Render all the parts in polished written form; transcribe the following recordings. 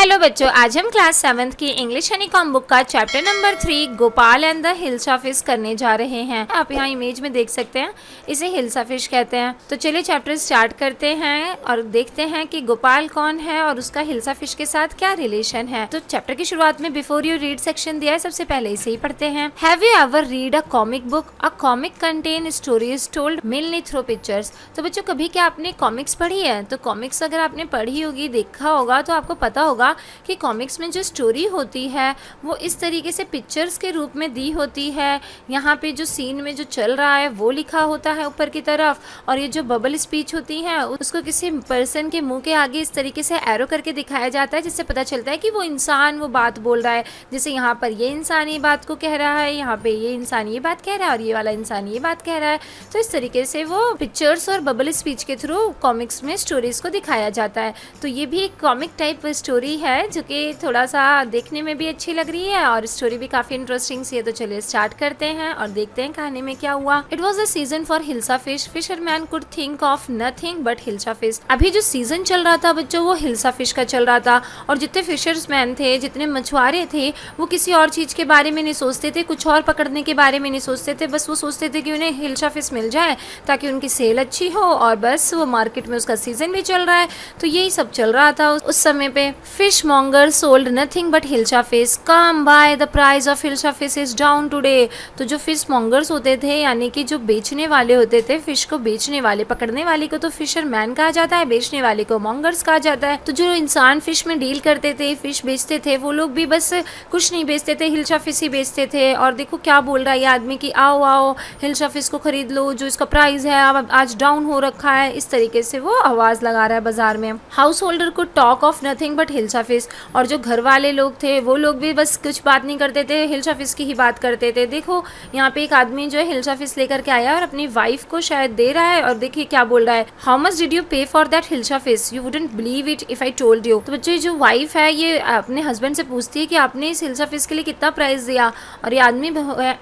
Hello बच्चों, आज हम क्लास 7th की इंग्लिश हनीकॉम्ब बुक का chapter number 3 Gopal and the hilsa fish करने जा रहे हैं। आप यहाँ इमेज में देख सकते हैं, इसे हिल्सा फिश कहते हैं। तो चलिए चैप्टर स्टार्ट करते हैं और देखते हैं कि गोपाल कौन है और उसका हिल्सा फिश के साथ क्या रिलेशन है। तो चैप्टर की शुरुआत में बिफोर यू रीड सेक्शन दिया है, सबसे पहले इसे ही पढ़ते हैं। Have you ever read a comic book? A comic contain stories told mainly through pictures. तो बच्चों, कभी क्या आपने कॉमिक्स पढ़ी है? तो कॉमिक्स अगर आपने पढ़ी होगी, देखा होगा, तो आपको पता होगा कि कॉमिक्स में जो स्टोरी होती है वो इस तरीके से पिक्चर्स के रूप में दी होती है। यहाँ पे जो सीन में जो चल रहा है वो लिखा होता है ऊपर की तरफ, और ये जो बबल स्पीच होती है उसको किसी पर्सन के मुंह के आगे इस तरीके से एरो करके दिखाया जाता है, जिससे पता चलता है कि वो इंसान वो बात बोल रहा है। जैसे यहाँ पर ये इंसान ये बात को कह रहा है, यहाँ पे ये इंसान ये बात कह रहा है और ये वाला इंसान ये बात कह रहा है। तो इस तरीके से वो पिक्चर्स और बबल स्पीच के थ्रू कॉमिक्स में स्टोरीज को दिखाया जाता है। तो ये भी एक कॉमिक टाइप स्टोरी है जो कि थोड़ा सा देखने में भी अच्छी लग रही है और स्टोरी भी काफी इंटरेस्टिंग सी है। तो चलिए स्टार्ट करते हैं और देखते हैं कहानी में क्या हुआ। It was a season for hilsa fish. Fisherman could think of nothing but hilsa fish. अभी जो सीजन चल रहा था बच्चों, वो हिल्सा फिश का चल रहा था, और जितने फिशर्समैन थे, जितने मछुआरे थे, वो किसी और चीज के बारे में नहीं सोचते थे, कुछ और पकड़ने के बारे में नहीं सोचते थे। बस वो सोचते थे कि उन्हें हिल्सा फिश मिल जाए ताकि उनकी सेल अच्छी हो, और बस वो मार्केट में उसका सीजन भी चल रहा है। तो यही सब चल रहा था उस समय पे। Fish monger sold nothing but hilsa fish. Come by, the price of hilsa fish is down today. तो जो फिश मॉन्गर्स होते थे, यानी कि जो बेचने वाले होते थे, फिश को बेचने वाले, पकड़ने वाले को तो फिशरमैन कहा जाता है, बेचने वाले को मॉन्गर्स कहा जाता है। तो जो इंसान फिश में डील करते थे, फिश बेचते थे, वो लोग भी बस कुछ नहीं बेचते थे, हिल्सा फिश ही बेचते थे। और देखो क्या बोल रहा है ये आदमी कि आओ आओ हिल्सा फिश को खरीद लो, जो इसका प्राइस है अब आज डाउन हो रखा है। इस तरीके से वो आवाज लगा रहा है बाजार में। हाउस होल्डर को talk of nothing but hilsa fish. और जो घर वाले लोग थे वो लोग भी बस कुछ बात नहीं करते थे, हिल्सा फिश की ही बात करते थे। देखो यहाँ पे एक आदमी जो है हिल्सा फिश लेकर के आया और अपनी वाइफ को शायद दे रहा है, और देखिए क्या बोल रहा है, हाउ मच डिड यू पे for that hilsa fish, you wouldn't believe it if I told you. तो बच्चों, जो वाइफ है ये अपने हस्बैंड से पूछती है कि आपने इस हिल्सा फिश के लिए कितना प्राइस दिया, और ये आदमी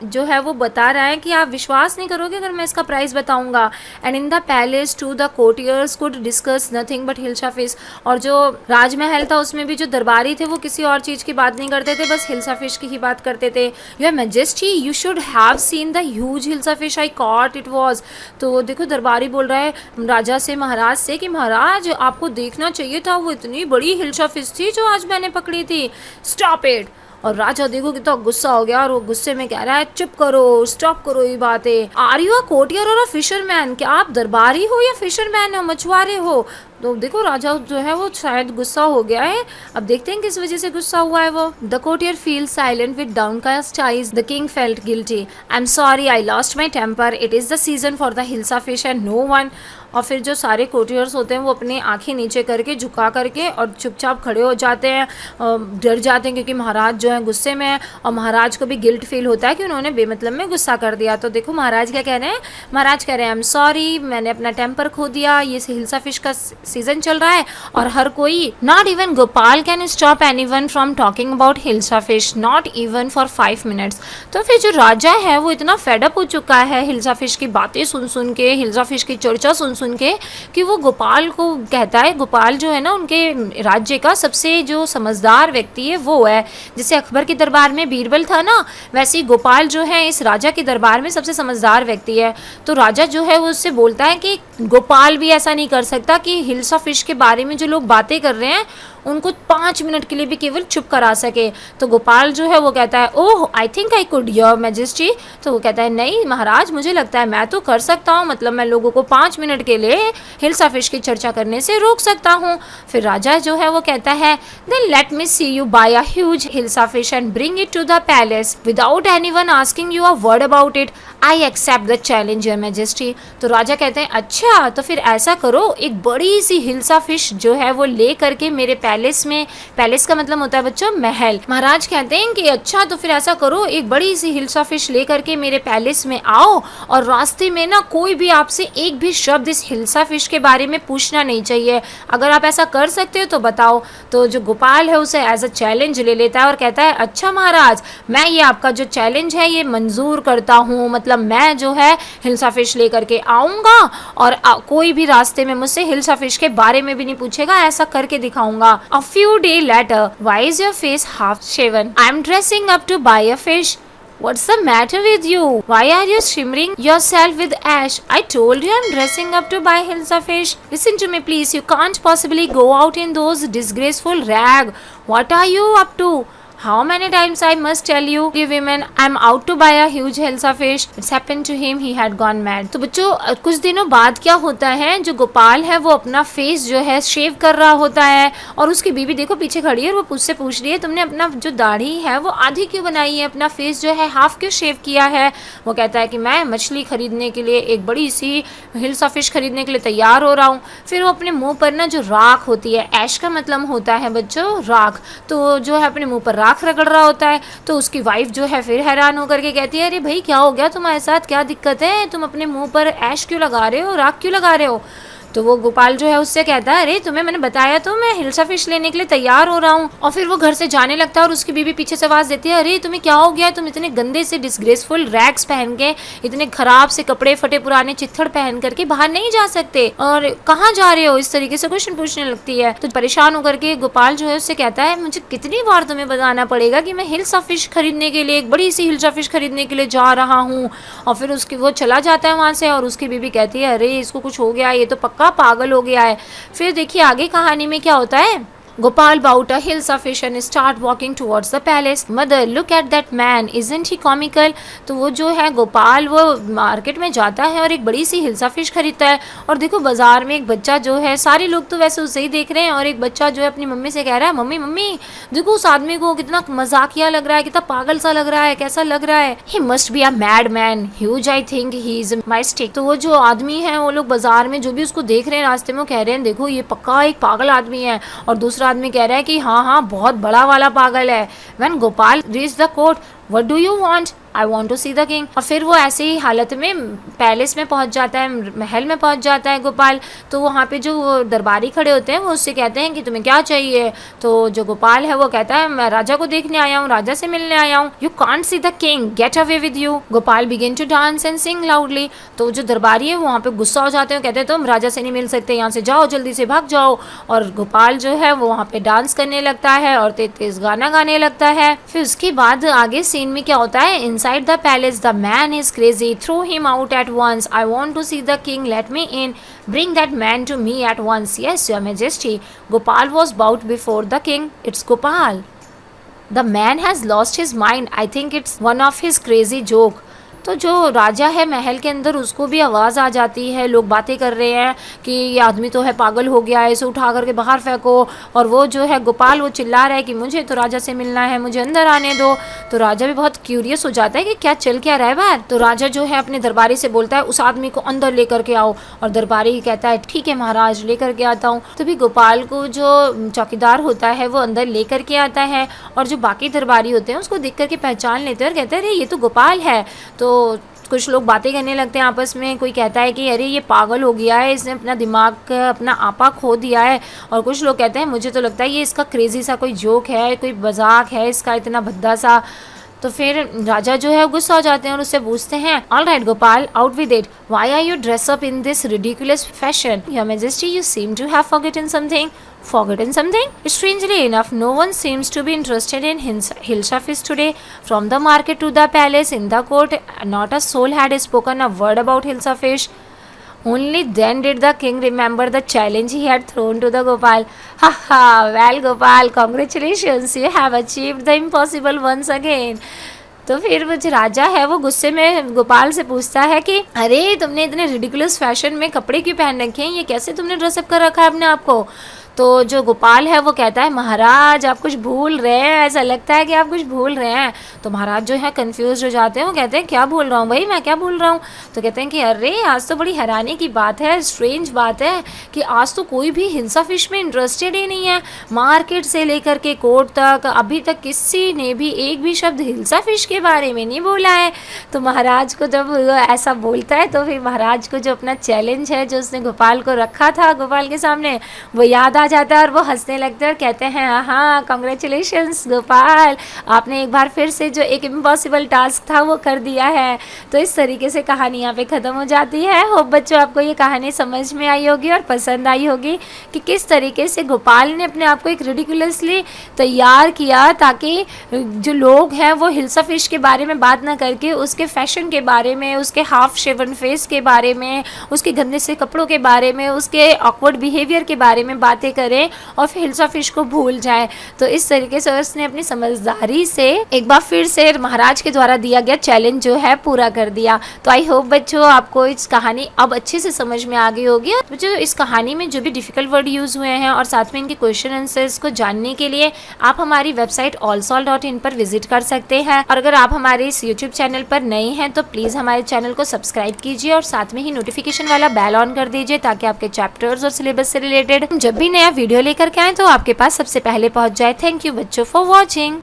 जो है वो बता रहा है कि आप विश्वास नहीं करोगे अगर मैं इसका प्राइस बताऊंगा। And in the palace to the courtiers could discuss nothing but hilsa fish. और जो राजमहल था उसमें भी जो दरबारी थे वो किसी और चीज की बात नहीं करते थे, बस हिल्सा फिश की ही बात करते थे। Your majesty, you should have seen the huge hilsa fish I cot it was. तो देखो दरबारी बोल रहा है राजा से, महाराज से, कि महाराज आपको देखना चाहिए था, वो इतनी बड़ी हिल्सा फिश थी जो आज मैंने पकड़ी थी। Stop it. और राजा देखो कितना गुस्सा हो गया, और वो गुस्से में कह रहा है चुप करो, स्टॉप करो ये बातें। आर यू अ कोर्टियर और अ फिशरमैन? क्या आप दरबारी हो या फिशरमैन हो, मछुआरे हो? तो देखो राजा जो है वो शायद गुस्सा हो गया है। अब देखते हैं किस वजह से गुस्सा हुआ है वो। The courtier fell silent with downcast eyes. The king felt guilty. I am sorry, I lost my temper, it is the season for the hilsa fish and no one. और फिर जो सारे कोर्टियर्स होते हैं वो अपनी आंखें नीचे करके, झुका करके, और चुपचाप खड़े हो जाते हैं, डर जाते हैं, क्योंकि महाराज जो है गुस्से में है, और महाराज को भी गिल्ट फील होता है कि उन्होंने बेमतलब में गुस्सा कर दिया। तो देखो महाराज क्या कह रहे हैं, महाराज कह रहे हैं आई एम सॉरी, मैंने अपना टेम्पर खो दिया, ये हिल्सा फिश का सीजन चल रहा है और हर कोई, not even Gopal can stop anyone from talking about hilsa fish, not even for 5 minutes. तो फिर जो राजा है वो इतना फेडअप हो चुका है हिल्सा फिश की बातें सुन सुन के, हिल्सा फिश की चर्चा सुन सुन के, कि वो गोपाल को कहता है, गोपाल जो है ना उनके राज्य का सबसे जो समझदार व्यक्ति है वो है। जैसे अकबर के दरबार में बीरबल था ना, वैसे ही गोपाल जो है इस राजा के दरबार में सबसे समझदार व्यक्ति है। तो राजा जो है वो उससे बोलता है कि गोपाल भी ऐसा नहीं कर सकता कि हिल्सा फिश के बारे में जो लोग बातें कर रहे हैं उनको 5 मिनट के लिए भी केवल चुप करा सके। तो गोपाल जो है वो कहता है oh I think I could your majesty. तो वो कहता है नहीं महाराज, मुझे लगता है मैं तो कर सकता हूँ, मतलब मैं लोगों को 5 मिनट के लिए हिल्सा फिश की चर्चा करने से रोक सकता हूँ। फिर राजा जो है वो कहता है then let me see you buy a huge hilsa fish and bring it to the palace without anyone asking you a word about it, I accept the challenge your majesty. तो राजा कहते हैं अच्छा तो फिर ऐसा करो, एक बड़ी सी हिल्सा फिश जो है वो ले करके मेरे पैलेस में, पैलेस का मतलब होता है बच्चों महल। महाराज कहते हैं कि अच्छा तो फिर ऐसा करो, एक बड़ी सी हिल्सा फिश ले करके मेरे पैलेस में आओ, और रास्ते में ना कोई भी आपसे एक भी शब्द इस हिल्सा फिश के बारे में पूछना नहीं चाहिए, अगर आप ऐसा कर सकते हो तो बताओ। तो जो गोपाल है उसे एज अ चैलेंज ले लेता है और कहता है अच्छा महाराज, मैं ये आपका जो चैलेंज है ये मंजूर करता हूँ, मतलब मैं जो है हिल्सा फिश लेकर के आऊँगा और कोई भी रास्ते में मुझसे हिल्सा फिश के बारे में भी नहीं पूछेगा, ऐसा करके दिखाऊंगा। A few days later, why is your face half shaven? I'm dressing up to buy a fish. What's the matter with you? Why are you shimmering yourself with ash? I told you I'm dressing up to buy Hilsa fish. Listen to me please, you can't possibly go out in those disgraceful rag. What are you up to? How many times I must tell you women, I'm out to buy a huge Hilsa fish. It's happened to him, he had gone mad. तो बच्चों कुछ दिनों बाद क्या होता है, जो गोपाल है वो अपना फेस जो है शेव कर रहा होता है और उसकी बीवी देखो पीछे खड़ी है और वो उससे पूछ रही है तुमने अपना जो दाढ़ी है वो आधी क्यों बनाई है, अपना फेस जो है हाफ क्यों शेव किया है। वो कहता है कि मैं मछली खरीदने के लिए, एक बड़ी सी हिल्सा फिश खरीदने के लिए तैयार हो रहा हूँ। फिर वो अपने मुँह पर ना जो राख होती है, ऐश का मतलब होता है बच्चों राख, तो जो है अपने मुँह पर राख रगड़ रहा होता है। तो उसकी वाइफ जो है फिर हैरान होकर के कहती है अरे भाई क्या हो गया तुम्हारे साथ, क्या दिक्कत है, तुम अपने मुंह पर ऐश क्यों लगा रहे हो, राख क्यों लगा रहे हो। तो वो गोपाल जो है उससे कहता है अरे तुम्हें मैंने बताया तो मैं हिल्सा फिश लेने के लिए तैयार हो रहा हूँ। और फिर वो घर से जाने लगता है और उसकी बीवी पीछे से आवाज देती है अरे तुम्हें क्या हो गया, तुम इतने गंदे से डिसग्रेसफुल रैग्स पहन के, इतने खराब से कपड़े, फटे पुराने चित्थड़ पहन करके बाहर नहीं जा सकते और कहाँ जा रहे हो, इस तरीके से क्वेश्चन पूछने लगती है। तो परेशान होकर के गोपाल जो है उससे कहता है मुझे कितनी बार तुम्हें बताना पड़ेगा कि मैं हिल्सा फिश खरीदने के लिए, एक बड़ी सी हिल्सा फिश खरीदने के लिए जा रहा हूँ। और फिर उसकी वो चला जाता है वहां से और उसकी बीवी कहती है अरे इसको कुछ हो गया, ये तो पक्का पागल हो गया है। फिर देखिए आगे कहानी में क्या होता है। Gopal bought a Hilsa fish and start walking towards the palace. Mother, look at that man, isn't he comical? तो वो जो है गोपाल वो मार्केट में जाता है और एक बड़ी सी हिल्सा फिश खरीदता है और देखो बाजार में एक बच्चा जो है, सारे लोग तो वैसे उसे ही देख रहे हैं और एक बच्चा जो है अपनी मम्मी से कह रहा है मम्मी मम्मी देखो उस आदमी को कितना मजाकिया लग रहा है, कितना पागल सा लग रहा है, कैसा लग रहा है। He must be a madman, huge I think he is my stick। तो वो जो आदमी है वो लोग बाजार में जो भी उसको देख रहे हैं रास्ते में वो कह रहे हैं देखो ये पक्का एक पागल आदमी है, और दूसरा आदमी कह रहा है कि हाँ हाँ बहुत बड़ा वाला पागल है। When Gopal reached the court, what do you want? I want to see the king। और फिर वो ऐसे ही हालत में पैलेस में पहुंच जाता है, महल में पहुंच जाता है गोपाल। तो वहाँ पे जो दरबारी खड़े होते हैं वो उससे कहते हैं कि तुम्हें क्या चाहिए। तो जो गोपाल है वो कहता है मैं राजा को देखने आया हूँ, राजा से मिलने आया हूँ। You can't see the king, get away with you। Gopal begin to dance and sing loudly। तो जो दरबारी है वो वहाँ पे गुस्सा हो जाते हैं, कहते हैं तुम राजा से नहीं मिल सकते, यहाँ से जाओ, जल्दी से भाग जाओ। और गोपाल जो है वो वहाँ पे डांस करने लगता है और तेज तेज गाना गाने लगता है। फिर उसके बाद आगे सीन में क्या होता है, inside the palace the man is crazy, throw him out at once, I want to see the king, let me in, bring that man to me at once। Yes your majesty। Gopal was bowed before the king। It's Gopal, the man has lost his mind, I think it's one of his crazy joke। तो जो राजा है महल के अंदर उसको भी आवाज़ आ जाती है, लोग बातें कर रहे हैं कि ये आदमी तो है पागल हो गया है, इसे उठा करके बाहर फेंको। और वो जो है गोपाल वो चिल्ला रहा है कि मुझे तो राजा से मिलना है, मुझे अंदर आने दो। तो राजा भी बहुत क्यूरियस हो जाता है कि क्या चल क्या रहा है बाहर। तो राजा जो है अपने दरबारी से बोलता है उस आदमी को अंदर लेकर के आओ। और दरबारी कहता है ठीक है महाराज, लेकर के आता हूँ। तो भी गोपाल को जो चौकीदार होता है वो अंदर लेकर के आता है और जो बाकी दरबारी होते हैं उसको देख करके पहचान लेते हैं और कहते हैं अरे ये तो गोपाल है। तो कुछ लोग बातें करने लगते हैं आपस में, कोई कहता है कि अरे ये पागल हो गया है, इसने अपना दिमाग अपना आपा खो दिया है। और कुछ लोग कहते हैं मुझे तो लगता है ये इसका क्रेजी सा कोई जोक है, कोई मजाक है इसका इतना भद्दा सा। तो फिर राजा जो है गुस्सा हो जाते हैं और उससे पूछते हैं all right Gopal, out with it, why are you dress up in this ridiculous fashion, your majesty you seem to have forgotten something. Forgotten something? Strangely enough, no one seems to be interested in Hilsa fish today. From the market to the palace, in the court, not a soul had spoken a word about Hilsa fish. Only then did the king remember the challenge he had thrown to the Gopal. Ha ha! Well, Gopal, congratulations! You have achieved the impossible once again. तो फिर वो जो राजा है वो गुस्से में गोपाल से पूछता है कि अरे तुमने इतने रिडिकुलस फैशन में कपड़े क्यों पहन रखे हैं, ये कैसे तुमने ड्रेसअप कर रखा है अपने आप को। तो जो गोपाल है वो कहता है महाराज आप कुछ भूल रहे हैं, ऐसा लगता है कि आप कुछ भूल रहे हैं। तो महाराज जो है कंफ्यूज हो जाते हैं, वो कहते हैं क्या भूल रहा हूँ भाई, मैं क्या भूल रहा हूँ। तो कहते हैं कि अरे आज तो बड़ी हैरानी की बात है, स्ट्रेंज बात है कि आज तो कोई भी हिल्सा फिश में इंटरेस्टेड ही नहीं है। मार्केट से लेकर के कोर्ट तक अभी तक किसी ने भी एक भी शब्द हिल्सा फिश के बारे में नहीं बोला है। तो महाराज को जब ऐसा बोलता है तो फिर महाराज को जो अपना चैलेंज है जो उसने गोपाल को रखा था गोपाल के सामने वो याद आ जाता है और वो हंसने लगते हैं और कहते हैं हाँ कॉन्ग्रेचुलेशंस गोपाल, आपने एक बार फिर से जो एक इम्पॉसिबल टास्क था वो कर दिया है। तो इस तरीके से कहानी यहाँ पे ख़त्म हो जाती है। होप बच्चों आपको ये कहानी समझ में आई होगी और पसंद आई होगी कि किस तरीके से गोपाल ने अपने आप को एक रिडिकुलसली तैयार किया ताकि जो लोग हैं वो हिल्सा फिश के बारे में बात ना करके उसके फैशन के बारे में, उसके हाफ शेवन फेस के बारे में, उसके गंदे से कपड़ों के बारे में, उसके ऑकवर्ड बिहेवियर के बारे में बातें करें और फिर हिल्सा फिश को भूल जाए। तो इस तरीके से उसने अपनी समझदारी से एक बार फिर से महाराज के द्वारा दिया गया चैलेंज जो है पूरा कर दिया। तो आई होप बच्चों आपको इस कहानी अब अच्छे से समझ में आ गई होगी। बच्चों इस कहानी में जो भी डिफिकल्ट वर्ड यूज हुए हैं और साथ में इनके क्वेश्चन आंसर्स को जानने के लिए आप हमारी वेबसाइट allsol.in पर विजिट कर सकते हैं। और अगर आप हमारे इस यूट्यूब चैनल पर नए हैं तो प्लीज हमारे चैनल को सब्सक्राइब कीजिए और साथ में ही नोटिफिकेशन वाला बेल ऑन कर दीजिए ताकि आपके चैप्टर्स और सिलेबस से रिलेटेड जब भी नया वीडियो लेकर के आए तो आपके पास सबसे पहले पहुंच जाए। थैंक यू बच्चों फॉर वॉचिंग।